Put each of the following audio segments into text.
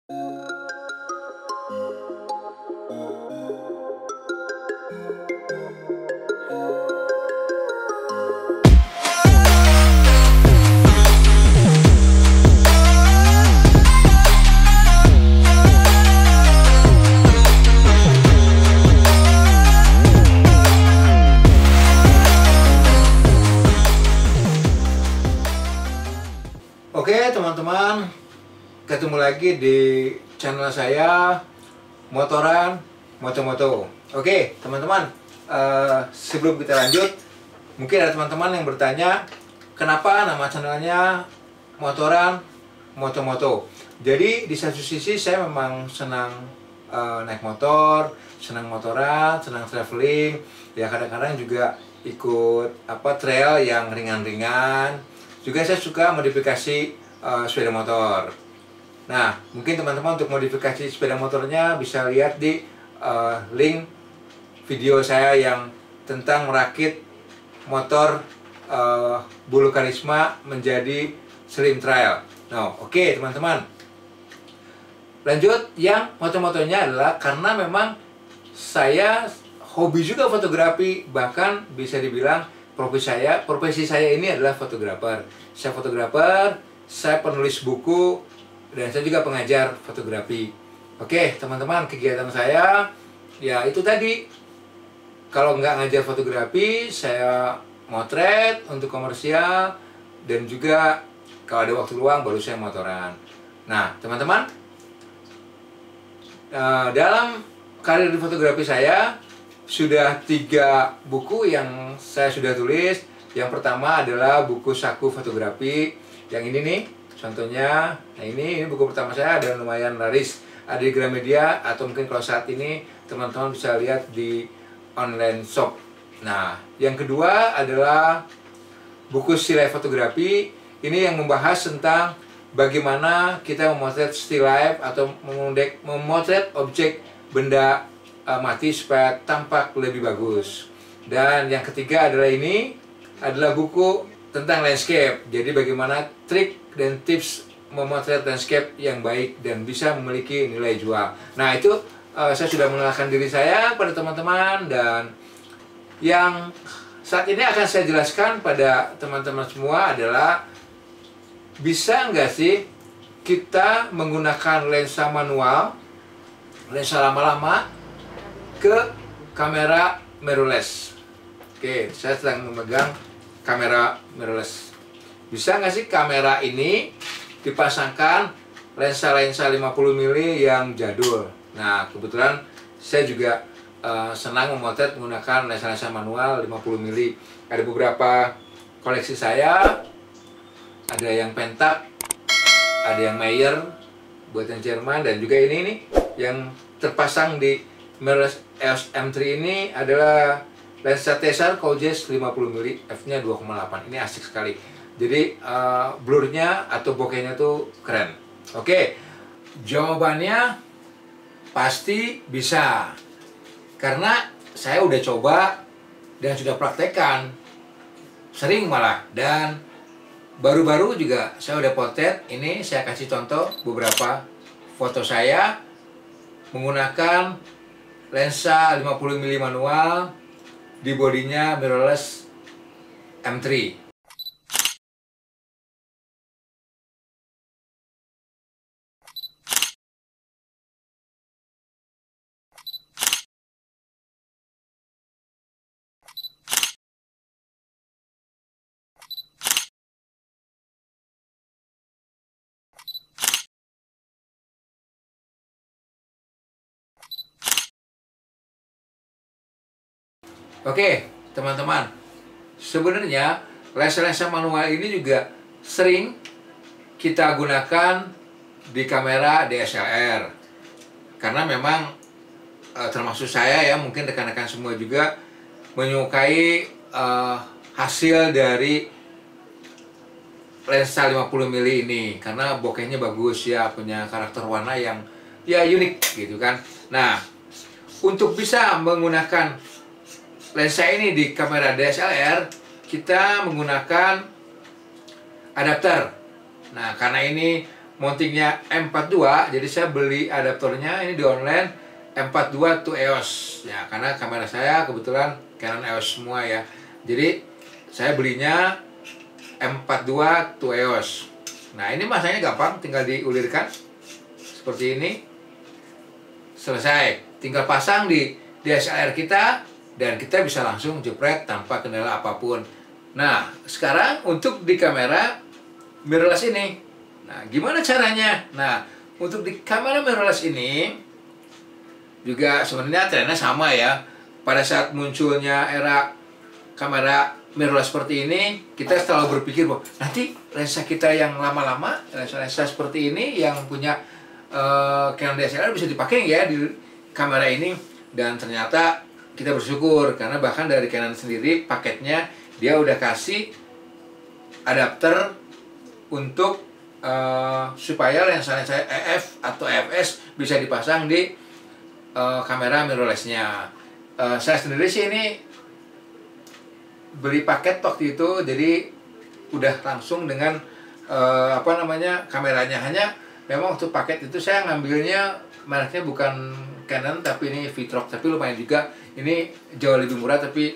Oke teman-teman, ketemu lagi di channel saya Motoran Moto-Moto. Oke teman-teman, sebelum kita lanjut, mungkin ada teman-teman yang bertanya kenapa nama channelnya Motoran Moto-Moto. Jadi di satu sisi saya memang senang naik motor, senang motoran, senang traveling. Ya kadang-kadang juga ikut trail yang ringan-ringan. Juga saya suka modifikasi sepeda motor. Nah, mungkin teman-teman untuk modifikasi sepeda motornya bisa lihat di link video saya yang tentang merakit motor Bulu Karisma menjadi slim trail. Nah, oke teman-teman. Lanjut, yang moto-motonya adalah karena memang saya hobi juga fotografi, bahkan bisa dibilang profesi saya ini adalah fotografer. Saya fotografer, saya penulis buku, dan saya juga pengajar fotografi. Oke, teman-teman, kegiatan saya ya itu tadi. Kalau nggak ngajar fotografi, saya motret untuk komersial, dan juga kalau ada waktu luang baru saya motoran. Nah, teman-teman, dalam karir di fotografi saya sudah 3 buku yang saya sudah tulis. Yang pertama adalah buku saku fotografi. Yang ini nih, contohnya. Nah ini buku pertama saya, dan lumayan laris. Ada di Gramedia, atau mungkin kalau saat ini teman-teman bisa lihat di online shop. Nah, yang kedua adalah buku still life fotografi. Ini yang membahas tentang bagaimana kita memotret still life atau memotret objek benda mati supaya tampak lebih bagus. Dan yang ketiga adalah ini adalah buku tentang landscape. Jadi bagaimana trik dan tips memotret landscape yang baik dan bisa memiliki nilai jual. Nah itu saya sudah mengenalkan diri saya pada teman-teman, dan yang saat ini akan saya jelaskan pada teman-teman semua adalah bisa nggak sih kita menggunakan lensa manual, lensa lama-lama ke kamera mirrorless. Oke, saya sedang memegang kamera mirrorless. Bisa nggak sih kamera ini dipasangkan lensa-lensa 50 mili yang jadul? Nah, kebetulan saya juga senang memotret menggunakan lensa-lensa manual 50 mili. Ada beberapa koleksi saya, ada yang Pentax, ada yang Meyer buatan Jerman, dan juga ini nih yang terpasang di mirrorless EOS M3 ini adalah lensa Tessar Coges 50 mili, f-nya 2,8. Ini asik sekali. Jadi blurnya atau bokehnya tuh keren. Oke, jawabannya pasti bisa. Karena saya udah coba dan sudah praktekkan, sering malah. Dan baru-baru juga saya udah potret. Ini saya kasih contoh beberapa foto saya menggunakan lensa 50 mili manual di bodinya mirrorless M3. Oke, teman-teman, sebenarnya lensa-lensa manual ini juga sering kita gunakan di kamera DSLR. Karena memang termasuk saya ya, mungkin rekan-rekan semua juga menyukai hasil dari lensa 50 mili ini, karena bokehnya bagus ya, punya karakter warna yang ya unik gitu kan. Nah, untuk bisa menggunakan lensa ini di kamera DSLR, kita menggunakan adapter. Nah, karena ini mountingnya M42, jadi saya beli adaptornya ini di online M42 to EOS ya, karena kamera saya kebetulan Canon EOS semua ya. Jadi saya belinya M42 to EOS. Nah, ini masangnya gampang, tinggal diulirkan seperti ini. Selesai, tinggal pasang di DSLR kita dan kita bisa langsung jepret tanpa kendala apapun. Nah, sekarang untuk di kamera mirrorless ini, nah gimana caranya? Nah, untuk di kamera mirrorless ini juga sebenarnya trennya sama ya. Pada saat munculnya era kamera mirrorless seperti ini, kita selalu berpikir bahwa nanti lensa kita yang lama-lama, lensa-lensa seperti ini yang punya Canon DSLR bisa dipakai ya di kamera ini. Dan ternyata kita bersyukur karena bahkan dari Canon sendiri paketnya dia udah kasih adapter untuk supaya lensa-lensa EF atau EFS bisa dipasang di kamera mirrorless-nya. Saya sendiri sih ini beli paket waktu itu, jadi udah langsung dengan kameranya. Hanya memang untuk paket itu saya ngambilnya mereknya bukan Canon tapi ini Vitrox, tapi lumayan juga, ini jauh lebih murah tapi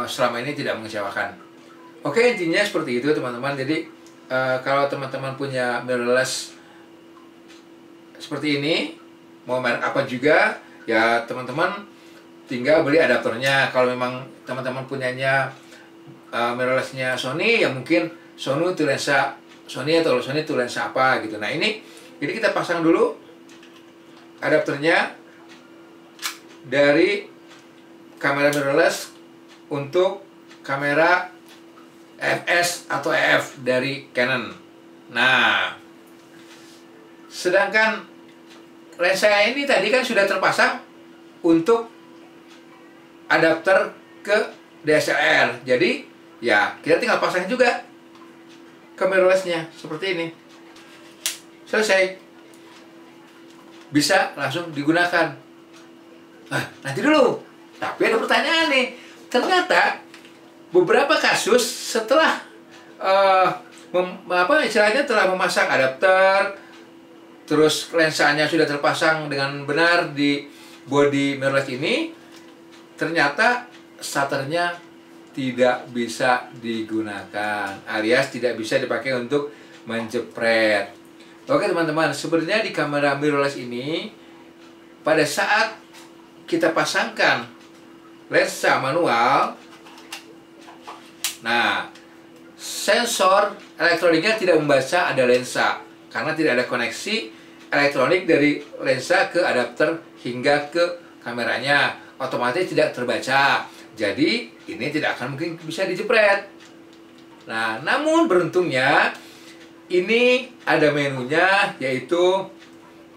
selama ini tidak mengecewakan. Oke, intinya seperti itu teman-teman. Jadi kalau teman-teman punya mirrorless seperti ini, mau merek apa juga ya teman-teman tinggal beli adaptornya. Kalau memang teman-teman punyanya mirrorless-nya Sony, ya mungkin Sony itu lensa Sony atau Sony itu lensa apa gitu. Nah ini, jadi kita pasang dulu adapternya dari kamera mirrorless untuk kamera FS atau EF dari Canon. Nah, sedangkan lensa ini tadi kan sudah terpasang untuk adapter ke DSLR. Jadi ya kita tinggal pasang juga ke mirrorless-nya seperti ini. Selesai. Bisa langsung digunakan. Nah, nanti dulu. Tapi ada pertanyaan nih. Ternyata beberapa kasus setelah istilahnya telah memasang adapter, terus lensanya sudah terpasang dengan benar di body mirrorless ini, ternyata shutternya tidak bisa digunakan, alias tidak bisa dipakai untuk menjepret. Oke teman-teman, sebenarnya di kamera mirrorless ini, pada saat kita pasangkan lensa manual, nah sensor elektroniknya tidak membaca ada lensa karena tidak ada koneksi elektronik dari lensa ke adapter hingga ke kameranya, otomatis tidak terbaca. Jadi ini tidak akan mungkin bisa dijepret. Nah, namun beruntungnya ini ada menunya, yaitu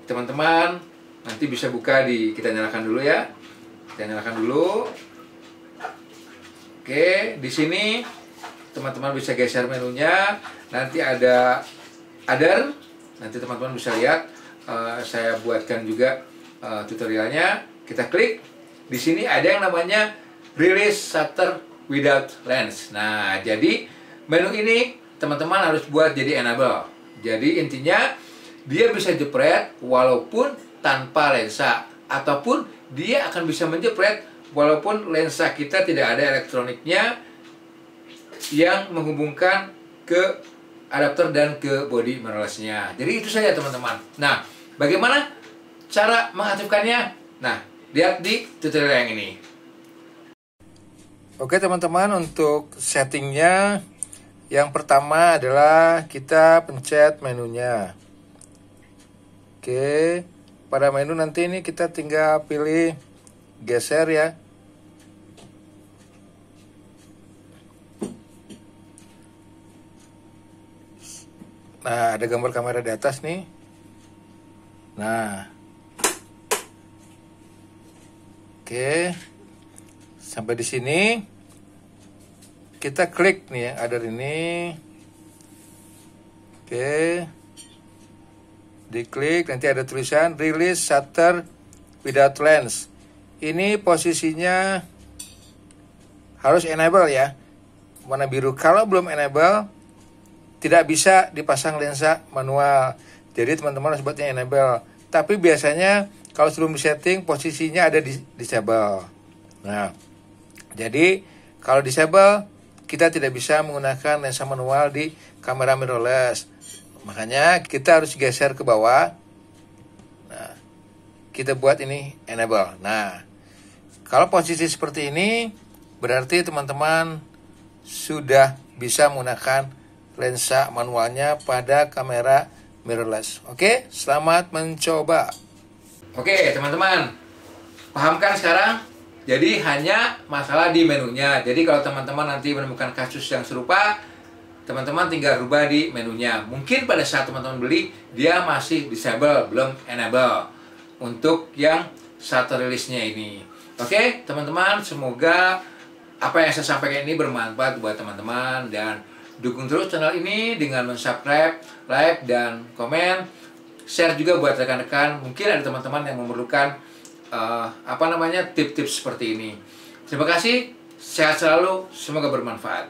teman-teman nanti bisa buka di, kita nyalakan dulu ya. Kita nyalakan dulu. Oke, di sini teman-teman bisa geser menunya. Nanti ada other. Nanti teman-teman bisa lihat. Saya buatkan juga tutorialnya. Kita klik. Di sini ada yang namanya Release Shutter Without Lens. Nah, jadi menu ini teman-teman harus buat jadi enable. Jadi intinya dia bisa jepret walaupun tanpa lensa, ataupun dia akan bisa menjepret walaupun lensa kita tidak ada elektroniknya yang menghubungkan ke adapter dan ke body mirrorless-nya. Jadi itu saja teman-teman. Nah, bagaimana cara mengaktifkannya? Nah, lihat di tutorial yang ini. Oke teman-teman, untuk settingnya yang pertama adalah kita pencet menunya. Oke, pada menu nanti ini kita tinggal pilih geser ya. Nah, ada gambar kamera di atas nih. Nah, oke, sampai di sini kita klik nih ya, ada ini. Oke, diklik, nanti ada tulisan Release Shutter Without Lens. Ini posisinya harus enable ya, warna biru. Kalau belum enable, tidak bisa dipasang lensa manual. Jadi teman-teman harus buatnya enable. Tapi biasanya kalau sebelum disetting posisinya ada di disable. Nah, jadi kalau disable kita tidak bisa menggunakan lensa manual di kamera mirrorless. Makanya kita harus geser ke bawah. Nah, kita buat ini enable. Nah, kalau posisi seperti ini berarti teman-teman sudah bisa menggunakan lensa manualnya pada kamera mirrorless. Oke, selamat mencoba. Oke, teman-teman, paham kan sekarang? Jadi hanya masalah di menunya. Jadi kalau teman-teman nanti menemukan kasus yang serupa, teman-teman tinggal rubah di menunya. Mungkin pada saat teman-teman beli, dia masih disable, belum enable. Untuk yang shutter release-nya ini. Oke, teman-teman, semoga apa yang saya sampaikan ini bermanfaat buat teman-teman. Dan dukung terus channel ini dengan subscribe, like, dan komen. Share juga buat rekan-rekan. Mungkin ada teman-teman yang memerlukan tips-tips seperti ini. Terima kasih, sehat selalu, semoga bermanfaat.